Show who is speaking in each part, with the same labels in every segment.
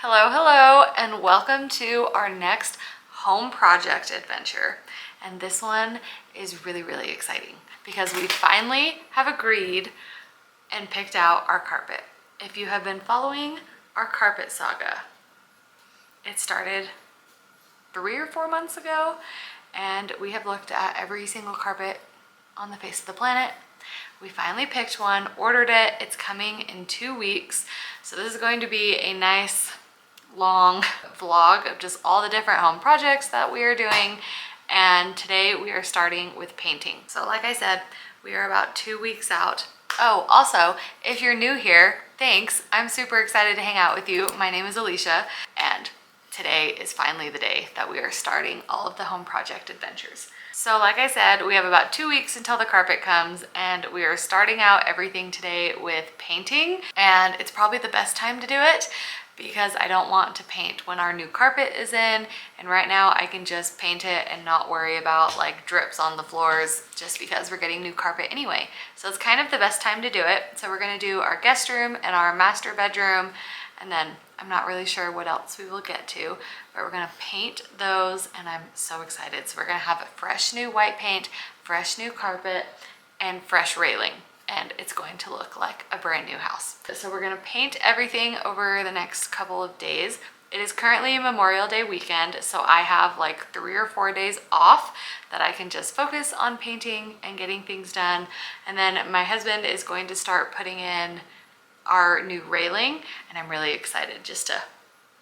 Speaker 1: Hello, hello, and welcome to our next home project adventure. And this one is really exciting because we finally have agreed and picked out our carpet. If you have been following our carpet saga, it started 3 or 4 months ago, and we have looked at every single carpet on the face of the planet. We finally picked one, ordered it. It's coming in 2 weeks. So this is going to be a nice long vlog of just all the different home projects that we are doing. And today we are starting with painting. So like I said, we are about 2 weeks out. Oh, also, if you're new here, thanks. I'm super excited to hang out with you. My name is Alicia, and today is finally the day that we are starting all of the home project adventures. So like I said, we have about 2 weeks until the carpet comes, and we are starting out everything today with painting. And it's probably the best time to do it because I don't want to paint when our new carpet is in. And right now I can just paint it and not worry about like drips on the floors just because we're getting new carpet anyway. So it's kind of the best time to do it. So we're gonna do our guest room and our master bedroom, and then I'm not really sure what else we will get to, but we're gonna paint those, and I'm so excited. So we're gonna have a fresh new white paint, fresh new carpet, and fresh railing, and it's going to look like a brand new house. So we're gonna paint everything over the next couple of days. It is currently Memorial Day weekend, so I have like 3 or 4 days off that I can just focus on painting and getting things done. And then my husband is going to start putting in our new railing, and I'm really excited just to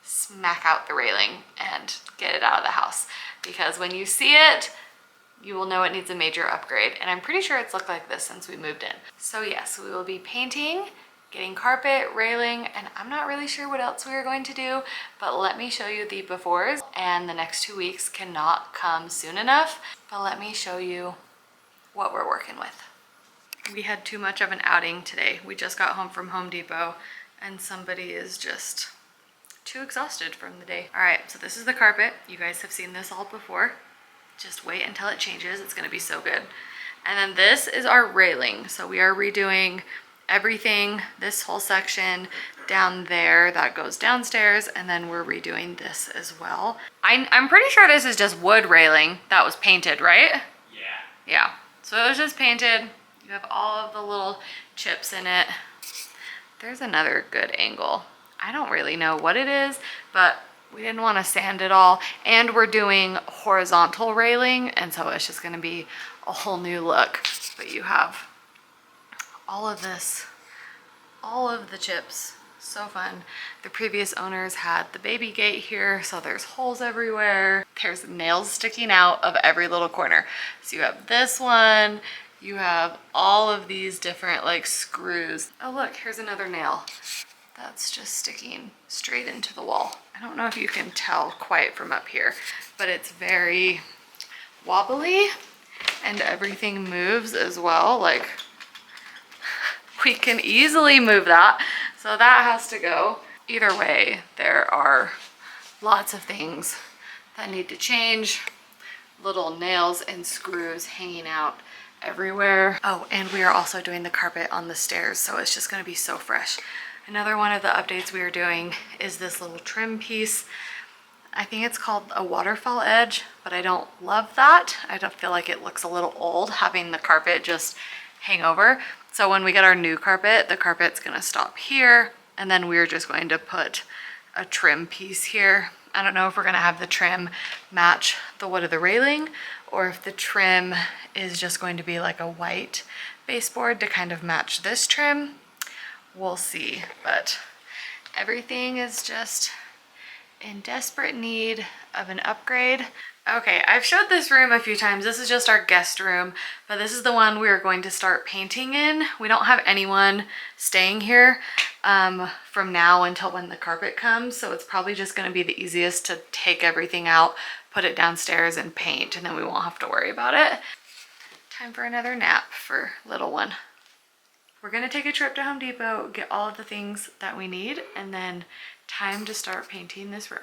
Speaker 1: smack out the railing and get it out of the house, because when you see it, you will know it needs a major upgrade, and I'm pretty sure it's looked like this since we moved in. So yes, we will be painting, getting carpet, railing, and I'm not really sure what else we are going to do, but let me show you the befores. And the next 2 weeks cannot come soon enough, but let me show you what we're working with. We had too much of an outing today. We just got home from Home Depot, and somebody is just too exhausted from the day. All right, so this is the carpet. You guys have seen this all before. Just wait until it changes. It's gonna be so good. And then this is our railing. So we are redoing everything, this whole section down there that goes downstairs, and then we're redoing this as well. I'm pretty sure this is just wood railing that was painted, right? Yeah, so it was just painted. You have all of the little chips in it. There's another good angle. I don't really know what it is, but we didn't want to sand it all. And we're doing horizontal railing, and so it's just gonna be a whole new look. But you have all of this, all of the chips. So fun. The previous owners had the baby gate here, so there's holes everywhere. There's nails sticking out of every little corner. So you have this one, you have all of these different like screws. Oh look, here's another nail that's just sticking straight into the wall. I don't know if you can tell quite from up here, but it's very wobbly and everything moves as well. Like, we can easily move that, so that has to go. Either way, there are lots of things that need to change. Little nails and screws hanging out everywhere. Oh, and we are also doing the carpet on the stairs, so it's just gonna be so fresh. Another one of the updates we are doing is this little trim piece. I think it's called a waterfall edge, but I don't love that. I don't feel like it looks a little old having the carpet just hang over. So when we get our new carpet, the carpet's gonna stop here, and then we're just going to put a trim piece here. I don't know if we're gonna have the trim match the wood of the railing, or if the trim is just going to be like a white baseboard to kind of match this trim. We'll see, but everything is just in desperate need of an upgrade. Okay, I've showed this room a few times. This is just our guest room, but this is the one we are going to start painting in. We don't have anyone staying here from now until when the carpet comes, so it's probably just gonna be the easiest to take everything out, put it downstairs and paint, and then we won't have to worry about it. Time for another nap for little one. We're gonna take a trip to Home Depot, get all of the things that we need, and then time to start painting this room.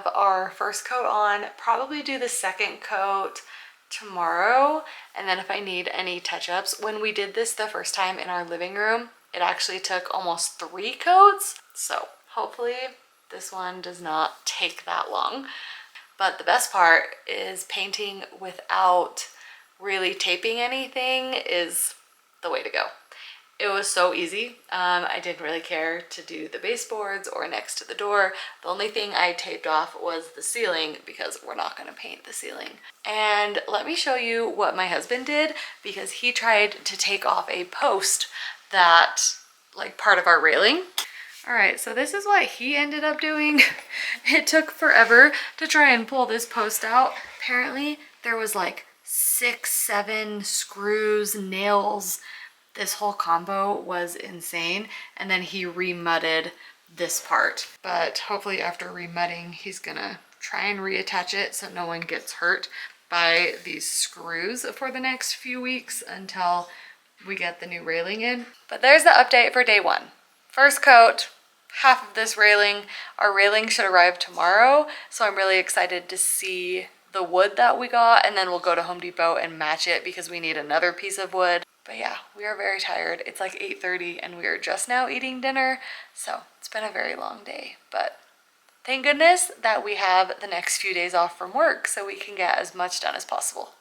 Speaker 1: have our first coat on, probably do the second coat tomorrow. And then if I need any touch-ups, when we did this the first time in our living room, it actually took almost 3 coats. So hopefully this one does not take that long. But the best part is painting without really taping anything is the way to go. It was so easy. I didn't really care to do the baseboards or next to the door. The only thing I taped off was the ceiling because we're not going to paint the ceiling. And let me show you what my husband did, because he tried to take off a post that, like, part of our railing. All right, so this is what he ended up doing. It took forever to try and pull this post out. Apparently there was like 6, 7 screws, nails. This whole combo was insane. And then he remudded this part. But hopefully after remudding, he's gonna try and reattach it so no one gets hurt by these screws for the next few weeks until we get the new railing in. But there's the update for day 1. First coat, half of this railing. Our railing should arrive tomorrow, so I'm really excited to see the wood that we got, and then we'll go to Home Depot and match it because we need another piece of wood. But yeah, we are very tired. It's like 8:30 and we are just now eating dinner, so it's been a very long day. But thank goodness that we have the next few days off from work so we can get as much done as possible.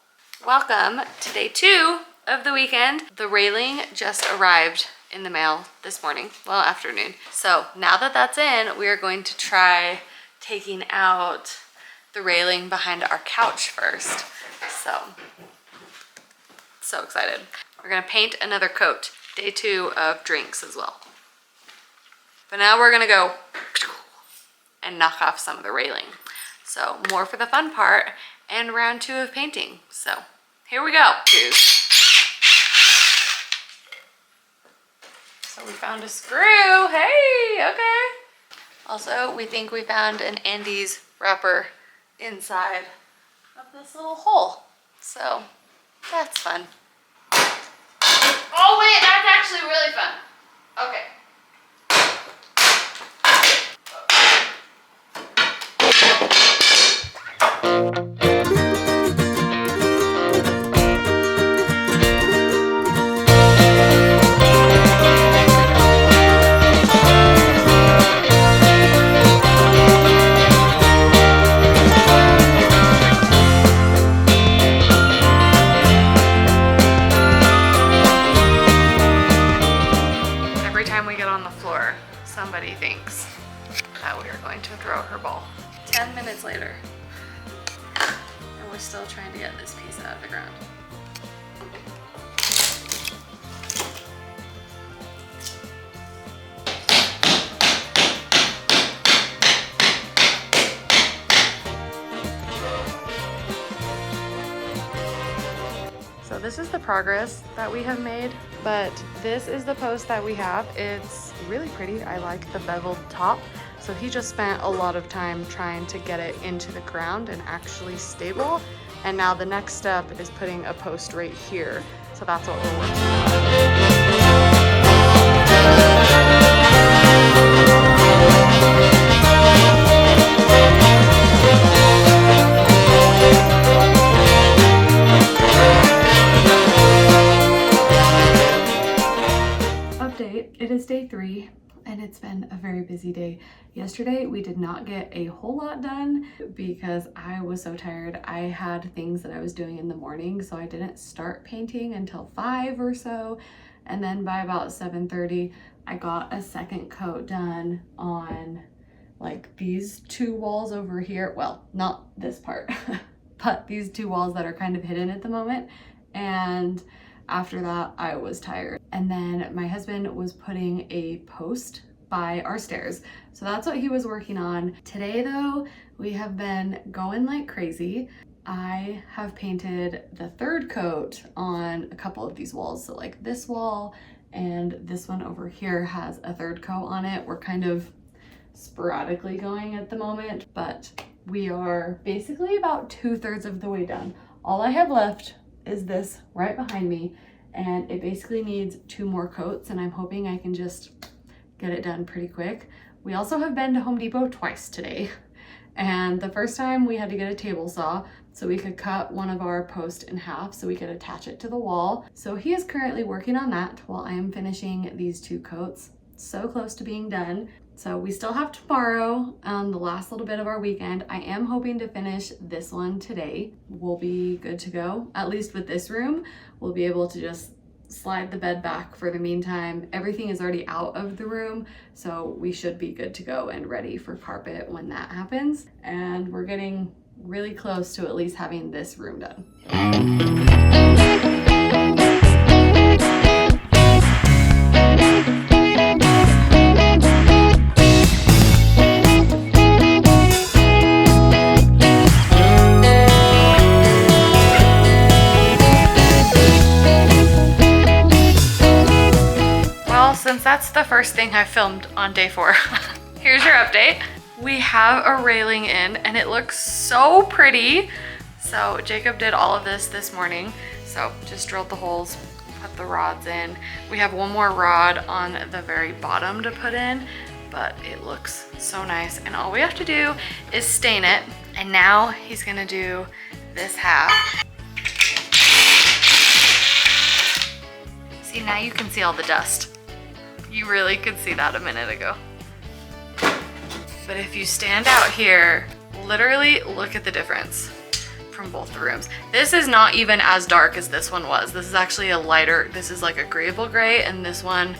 Speaker 1: Welcome to day 2 of the weekend. The railing just arrived in the mail this morning, well, afternoon. So now that that's in, we are going to try taking out the railing behind our couch first. So excited. We're gonna paint another coat. Day 2 of drinks as well. But now we're gonna go and knock off some of the railing. So more for the fun part and round 2 of painting. So here we go. So we found a screw. Hey, okay. Also, we think we found an Andes wrapper inside of this little hole. So that's fun. Oh wait, that's actually really fun. Okay. Somebody thinks that we are going to throw her ball. 10 minutes later, and we're still trying to get this piece out of the ground. So this is the progress that we have made, but this is the post that we have. It's really pretty. I like the beveled top. So he just spent a lot of time trying to get it into the ground and actually stable. And now the next step is putting a post right here. So that's what we're working on. It is day 3 and it's been a very busy day. Yesterday we did not get a whole lot done because I was so tired. I had things that I was doing in the morning, so I didn't start painting until 5 or so, and then by about 7:30 I got a second coat done on like these 2 walls over here. Well, not this part but these 2 walls that are kind of hidden at the moment. And after that, I was tired. And then my husband was putting a post by our stairs. So that's what he was working on. Today though, we have been going like crazy. I have painted the 3rd coat on a couple of these walls. So like this wall and this one over here has a 3rd coat on it. We're kind of sporadically going at the moment, but we are basically about 2/3 of the way done. All I have left is this right behind me, and it basically needs 2 more coats, and I'm hoping I can just get it done pretty quick. We also have been to Home Depot twice today, And the first time we had to get a table saw so we could cut one of our posts in half so we could attach it to the wall. So he is currently working on that while I am finishing these 2 coats. So close to being done. So we still have tomorrow, the last little bit of our weekend. I am hoping to finish this one today. We'll be good to go. At least with this room, we'll be able to just slide the bed back for the meantime. Everything is already out of the room, so we should be good to go and ready for carpet when that happens. And we're getting really close to at least having this room done. Since that's the first thing I filmed on day 4, here's your update. We have a railing in and it looks so pretty. So Jacob did all of this morning. So just drilled the holes, put the rods in. We have one more rod on the very bottom to put in, but it looks so nice. And all we have to do is stain it. And now he's gonna do this half. See, now you can see all the dust. You really could see that a minute ago. But if you stand out here, literally look at the difference from both the rooms. This is not even as dark as this one was. This is actually a lighter, this is like a grayible gray, and this one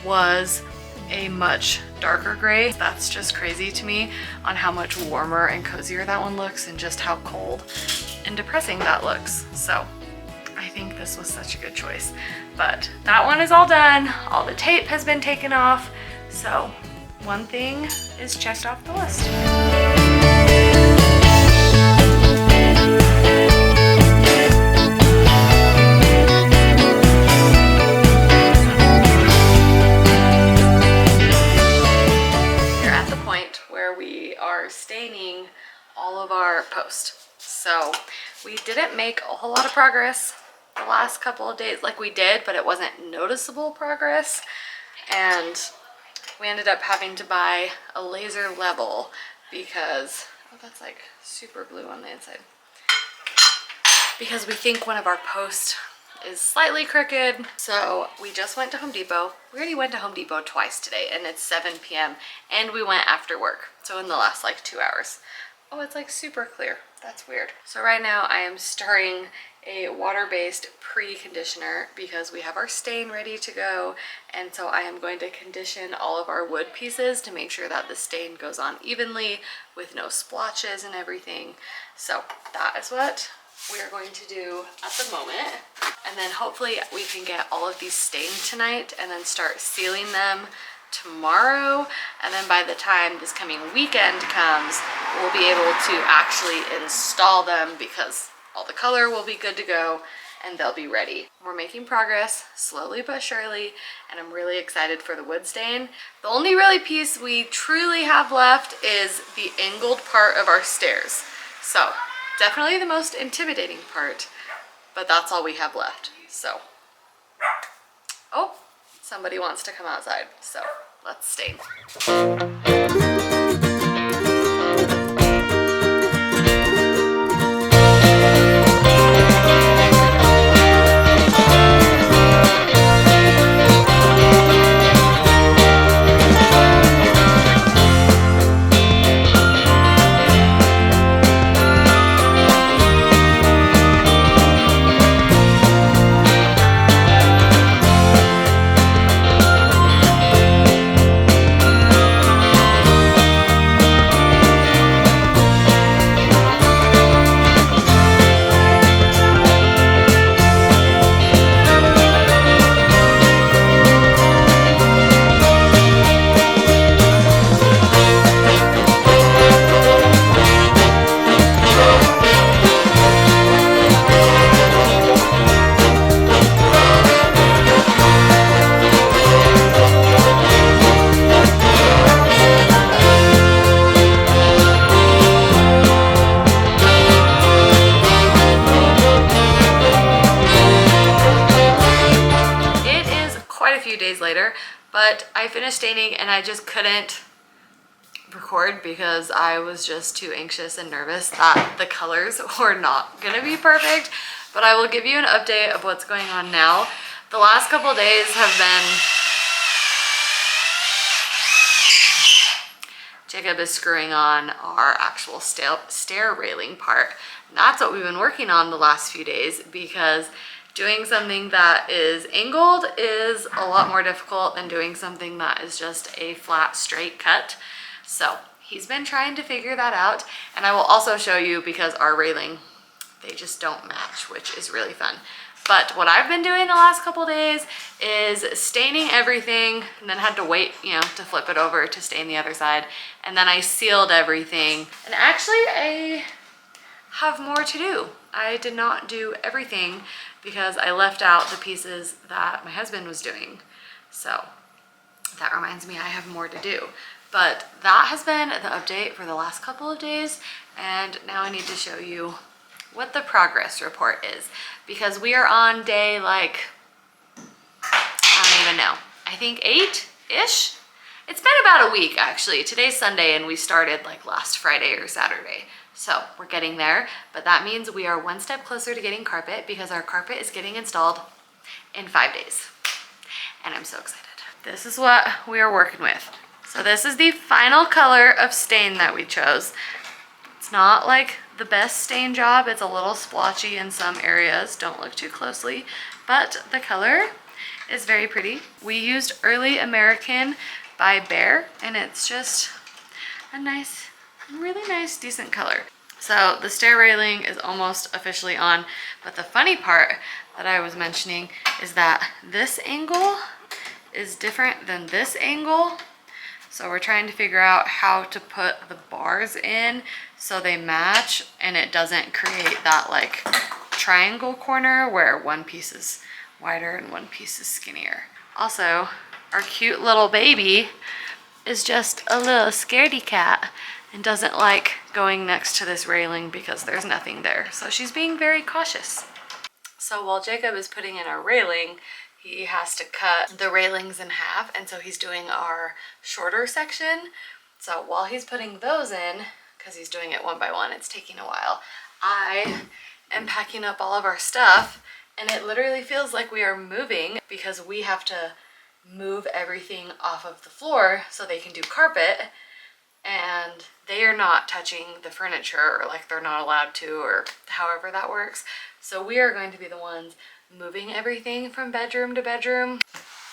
Speaker 1: was a much darker gray. That's just crazy to me on how much warmer and cozier that one looks and just how cold and depressing that looks. So I think this was such a good choice. But that one is all done. All the tape has been taken off. So one thing is checked off the list. We're at the point where we are staining all of our posts. So we didn't make a whole lot of progress the last couple of days. Like, we did, but it wasn't noticeable progress. And we ended up having to buy a laser level because, oh, that's like super blue on the inside. Because we think one of our posts is slightly crooked. So we just went to Home Depot. We already went to Home Depot twice today, and it's 7 p.m. and we went after work. So in the last like 2 hours. Oh, it's like super clear. That's weird. So right now I am stirring a water-based pre-conditioner because we have our stain ready to go. And so I am going to condition all of our wood pieces to make sure that the stain goes on evenly with no splotches and everything. So that is what we are going to do at the moment. And then hopefully we can get all of these stained tonight and then start sealing them tomorrow. And then by the time this coming weekend comes, we'll be able to actually install them because all the color will be good to go and they'll be ready. We're making progress slowly but surely, and I'm really excited for the wood stain. The only really piece we truly have left is the angled part of our stairs. So definitely the most intimidating part, but that's all we have left. So, oh, somebody wants to come outside, so let's stain. Later, but I finished staining and I just couldn't record because I was just too anxious and nervous that the colors were not gonna be perfect, but I will give you an update of what's going on now. The last couple days have been Jacob is screwing on our actual stair railing part. And that's what we've been working on the last few days, because doing something that is angled is a lot more difficult than doing something that is just a flat straight cut. So he's been trying to figure that out, and I will also show you because our railing, they just don't match, which is really fun. But what I've been doing the last couple days is staining everything, and then had to wait, you know, to flip it over to stain the other side. And then I sealed everything. And actually I have more to do. I did not do everything because I left out the pieces that my husband was doing. So that reminds me I have more to do. But that has been the update for the last couple of days. And now I need to show you what the progress report is, because we are on day, like, I don't even know, I think 8-ish. It's been about a week actually. Today's Sunday and we started like last Friday or Saturday. So we're getting there, but that means we are one step closer to getting carpet, because our carpet is getting installed in 5 days. And I'm so excited. This is what we are working with. So this is the final color of stain that we chose. It's not like the best stain job. It's a little splotchy in some areas. Don't look too closely, but the color is very pretty. We used Early American by Behr, and it's just a nice, really nice, decent color. So the stair railing is almost officially on, but the funny part that I was mentioning is that this angle is different than this angle. So we're trying to figure out how to put the bars in so they match and it doesn't create that like triangle corner where one piece is wider and one piece is skinnier. Also, our cute little baby is just a little scaredy cat and doesn't like going next to this railing because there's nothing there. So she's being very cautious. So while Jacob is putting in our railing, he has to cut the railings in half, and so he's doing our shorter section. So while he's putting those in, because he's doing it one by one, it's taking a while, I am packing up all of our stuff, and it literally feels like we are moving because we have to move everything off of the floor so they can do carpet, and they are not touching the furniture, or like they're not allowed to, or however that works. So we are going to be the ones moving everything from bedroom to bedroom.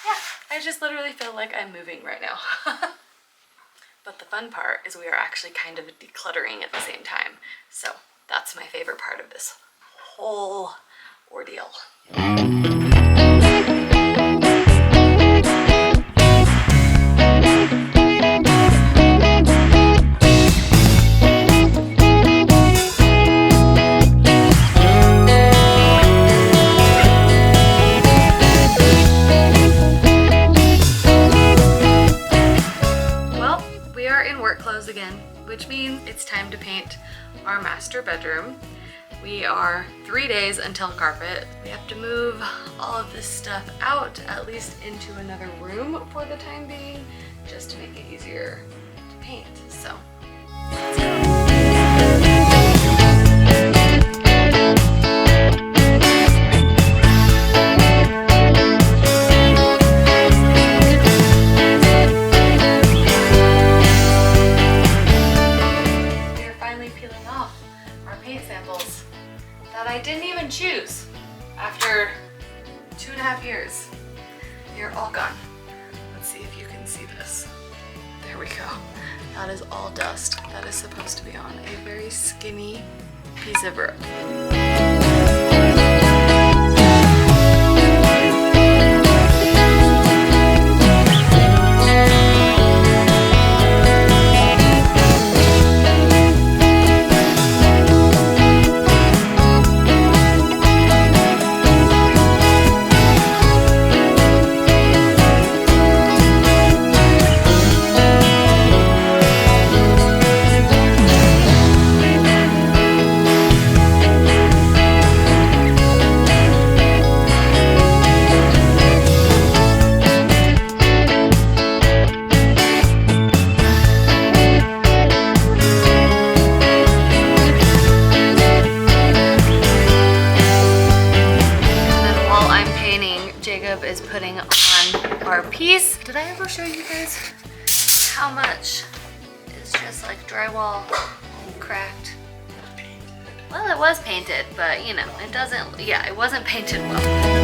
Speaker 1: Yeah, I just literally feel like I'm moving right now. But the fun part is we are actually kind of decluttering at the same time. So that's my favorite part of this whole ordeal. Again, which means it's time to paint our master bedroom. We are 3 days until carpet. We have to move all of this stuff out, at least into another room for the time being, just to make it easier to paint. So let's go. I didn't even choose. After 2.5 years, they're all gone. Let's see if you can see this. There we go. That is all dust. That is supposed to be on a very skinny piece of rope. Can I go show you guys how much is just like drywall cracked? Well, it was painted, but you know, it doesn't, yeah, it wasn't painted well.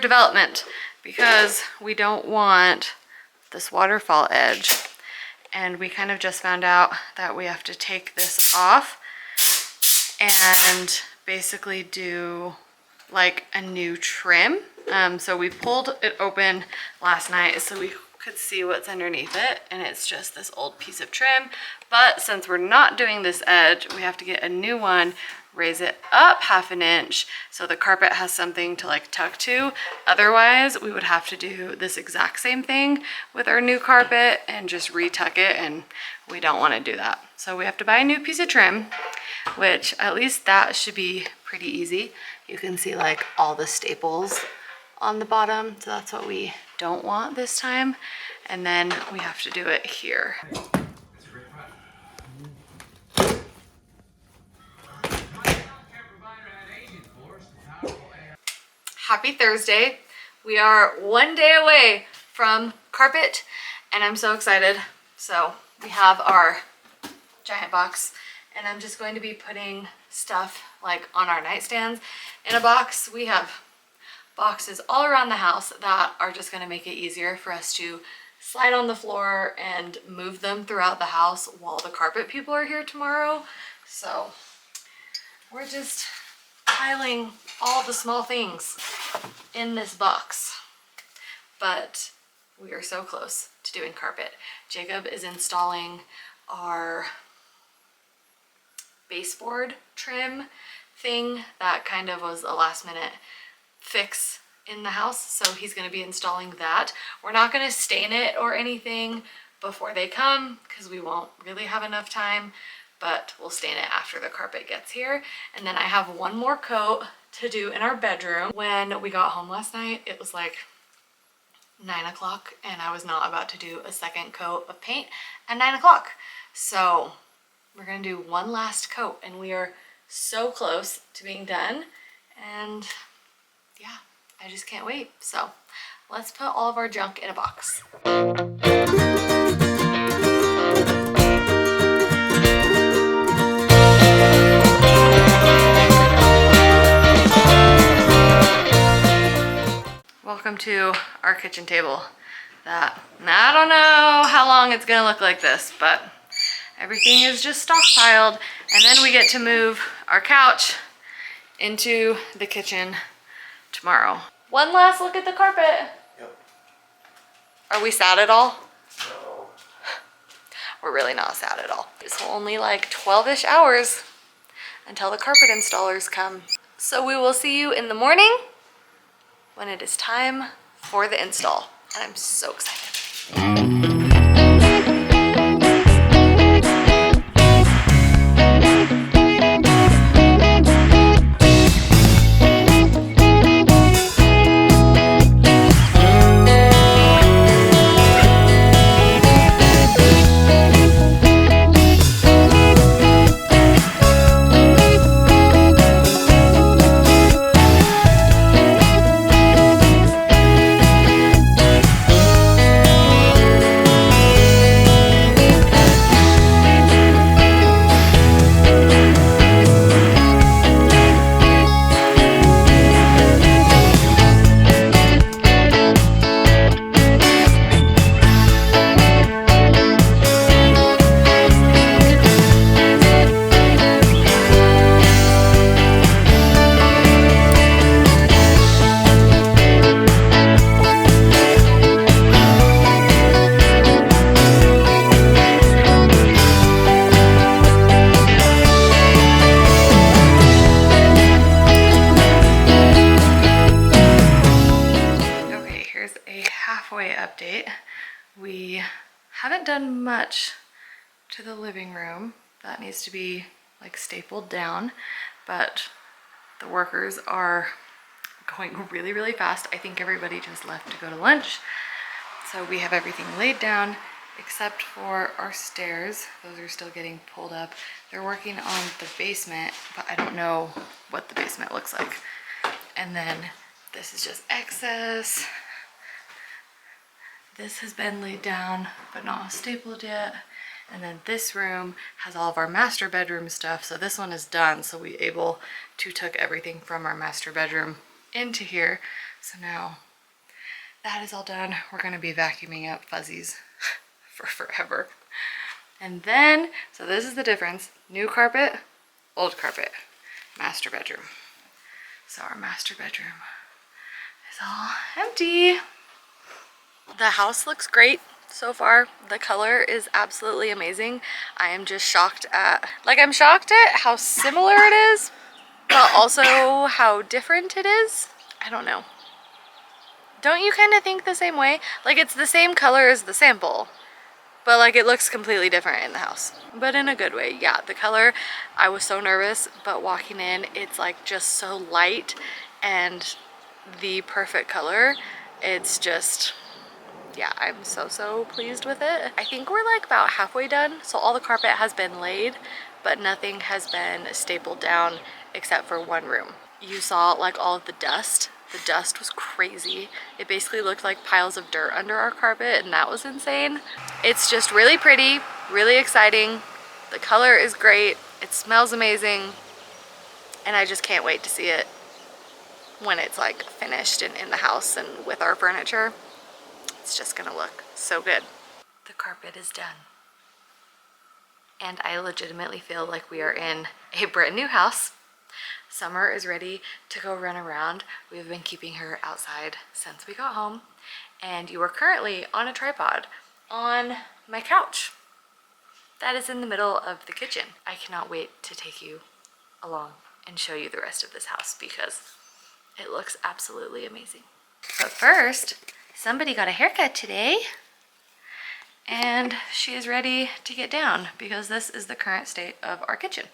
Speaker 1: Development because we don't want this waterfall edge, and we kind of just found out that we have to take this off and basically do like a new trim. So we pulled it open last night so we could see what's underneath it, and it's just this old piece of trim. But since we're not doing this edge, we have to get a new one, raise it up 1/2 inch so the carpet has something to like tuck to. Otherwise we would have to do this exact same thing with our new carpet and just retuck it, and we don't want to do that. So we have to buy a new piece of trim, which at least that should be pretty easy. You can see like all the staples on the bottom, so that's what we don't want this time. And then we have to do it here. Happy Thursday. We are one day away from carpet and I'm so excited. So we have our giant box, and I'm just going to be putting stuff like on our nightstands in a box. We have boxes all around the house that are just going to make it easier for us to slide on the floor and move them throughout the house while the carpet people are here tomorrow. So we're just piling all the small things in this box, but we are so close to doing carpet. Jacob is installing our baseboard trim thing that kind of was a last minute fix in the house, so he's going to be installing that. We're not going to stain it or anything before they come because we won't really have enough time, but we'll stain it after the carpet gets here. And then I have one more coat to do in our bedroom. When we got home last night, it was like 9 o'clock and I was not about to do a second coat of paint at 9 o'clock. So we're gonna do one last coat and we are so close to being done. And yeah, I just can't wait. So let's put all of our junk in a box. Welcome to our kitchen table. That, I don't know how long it's gonna look like this, but everything is just stockpiled. And then we get to move our couch into the kitchen tomorrow. One last look at the carpet.
Speaker 2: Yep.
Speaker 1: Are we sad at all?
Speaker 2: No.
Speaker 1: We're really not sad at all. It's only like 12-ish hours until the carpet installers come. So we will see you in the morning when it is time for the install. And I'm so excited. Update. We haven't done much to the living room. That needs to be like stapled down, but the workers are going really, really fast. I think everybody just left to go to lunch. So we have everything laid down except for our stairs. Those are still getting pulled up. They're working on the basement, but I don't know what the basement looks like. And then this is just excess. This has been laid down, but not stapled yet. And then this room has all of our master bedroom stuff. So this one is done. So we able to took everything from our master bedroom into here. So now that is all done. We're gonna be vacuuming up fuzzies for forever. And then, so this is the difference. New carpet, old carpet, master bedroom. So our master bedroom is all empty. The house looks great so far. The color is absolutely amazing. I am just shocked at, I'm shocked at how similar it is, but also how different it is. I don't know. Don't you kind of think the same way? Like it's the same color as the sample, but like it looks completely different in the house, but in a good way. Yeah, the color, I was so nervous, but walking in, it's like just so light and the perfect color. It's just, yeah, I'm so pleased with it. I think we're like about halfway done. So all the carpet has been laid, but nothing has been stapled down except for one room. You saw like all of the dust. The dust was crazy. It basically looked like piles of dirt under our carpet, and that was insane. It's just really pretty, really exciting. The color is great. It smells amazing. And I just can't wait to see it when it's like finished and in the house and with our furniture. It's just gonna look so good. The carpet is done. And I legitimately feel like we are in a brand new house. Summer is ready to go run around. We've been keeping her outside since we got home. And you are currently on a tripod on my couch. That is in the middle of the kitchen. I cannot wait to take you along and show you the rest of this house because it looks absolutely amazing. But first, somebody got a haircut today and she is ready to get down because this is the current state of our kitchen.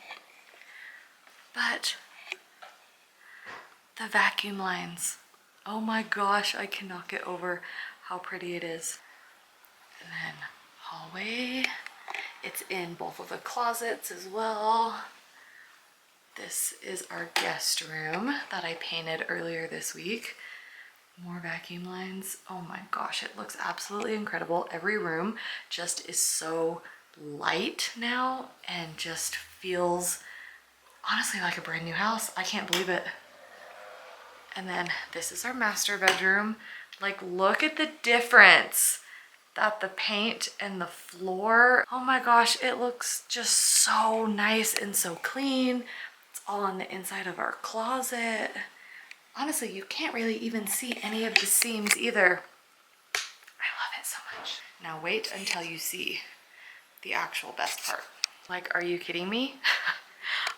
Speaker 1: But the vacuum lines, oh my gosh, I cannot get over how pretty it is. And then hallway, it's in both of the closets as well. This is our guest room that I painted earlier this week. More vacuum lines. Oh my gosh, it looks absolutely incredible. Every room just is so light now and just feels honestly like a brand new house. I can't believe it. And then this is our master bedroom. Like, look at the difference that the paint and the floor, oh my gosh, it looks just so nice and so clean. It's all on the inside of our closet. Honestly, you can't really even see any of the seams either. I love it so much. Now wait until you see the actual best part. Like, are you kidding me?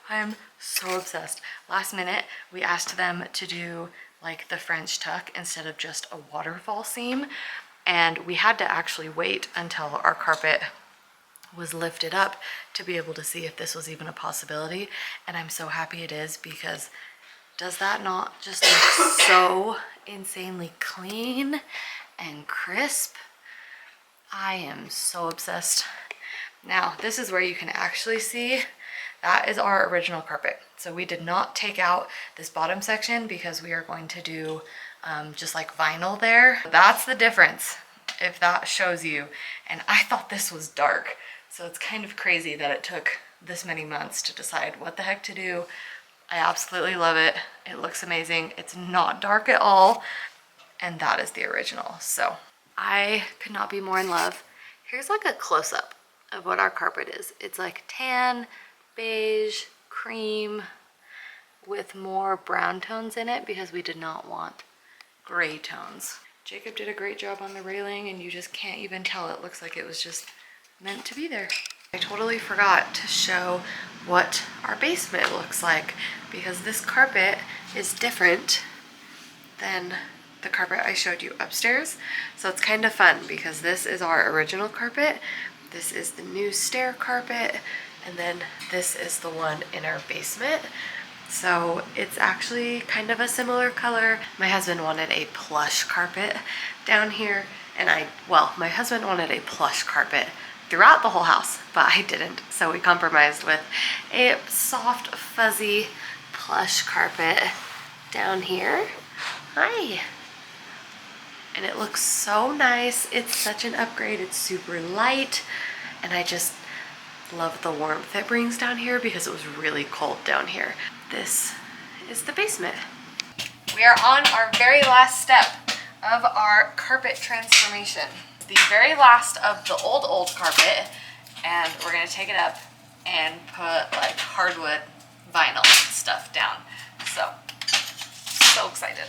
Speaker 1: I'm so obsessed. Last minute, we asked them to do like the French tuck instead of just a waterfall seam. And we had to actually wait until our carpet was lifted up to be able to see if this was even a possibility. And I'm so happy it is, because does that not just look so insanely clean and crisp? I am so obsessed. Now, this is where you can actually see that is our original carpet. So we did not take out this bottom section because we are going to do just like vinyl there. That's the difference, if that shows you. And I thought this was dark. So it's kind of crazy that it took this many months to decide what the heck to do. I absolutely love it. It looks amazing. It's not dark at all. And that is the original. So I could not be more in love. Here's like a close-up of what our carpet is. It's like tan, beige, cream with more brown tones in it because we did not want gray tones. Jacob did a great job on the railing and you just can't even tell. It looks like it was just meant to be there. I totally forgot to show what our basement looks like because this carpet is different than the carpet I showed you upstairs. So it's kind of fun because this is our original carpet. This is the new stair carpet. And then this is the one in our basement. So it's actually kind of a similar color. My husband wanted a plush carpet down here. And well, my husband wanted a plush carpet throughout the whole house, but I didn't. So we compromised with a soft, fuzzy plush carpet down here. Hi. And it looks so nice. It's such an upgrade. It's super light. And I just love the warmth it brings down here because it was really cold down here. This is the basement. We are on our very last step of our carpet transformation. The very last of the old carpet, and we're gonna take it up and put like hardwood vinyl stuff down. So excited.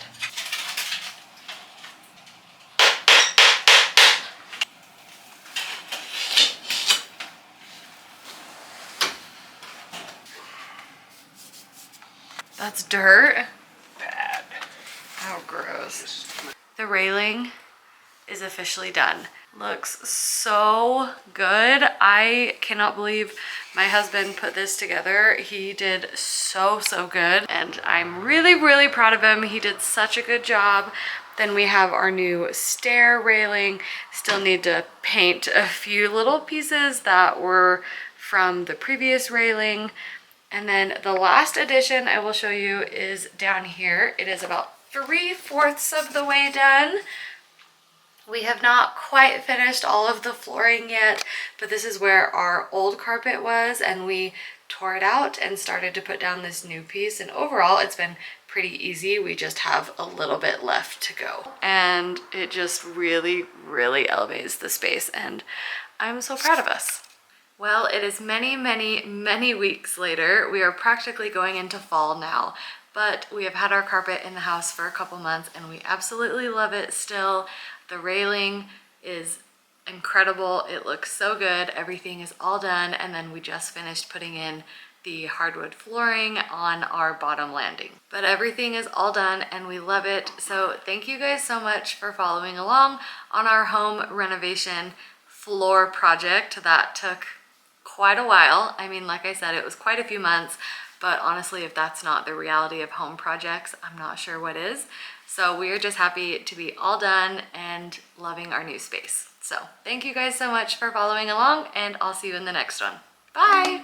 Speaker 1: That's dirt.
Speaker 2: Bad.
Speaker 1: How gross. The railing is officially done. Looks so good. I cannot believe my husband put this together. He did so good, and I'm really proud of him. He did such a good job. Then we have our new stair railing. Still need to paint a few little pieces that were from the previous railing. And then the last addition I will show you is down here. It is about 3/4 of the way done. We have not quite finished all of the flooring yet, but this is where our old carpet was, and we tore it out and started to put down this new piece. And overall, it's been pretty easy. We just have a little bit left to go. And it just really elevates the space, and I'm so proud of us. Well, it is many weeks later. We are practically going into fall now, but we have had our carpet in the house for a couple months and we absolutely love it still. The railing is incredible. It looks so good. Everything is all done, and then we just finished putting in the hardwood flooring on our bottom landing. But everything is all done and we love it. So thank you guys so much for following along on our home renovation floor project that took quite a while. I mean, like I said, it was quite a few months, but honestly, if that's not the reality of home projects, I'm not sure what is. So we are just happy to be all done and loving our new space. So thank you guys so much for following along, and I'll see you in the next one. Bye.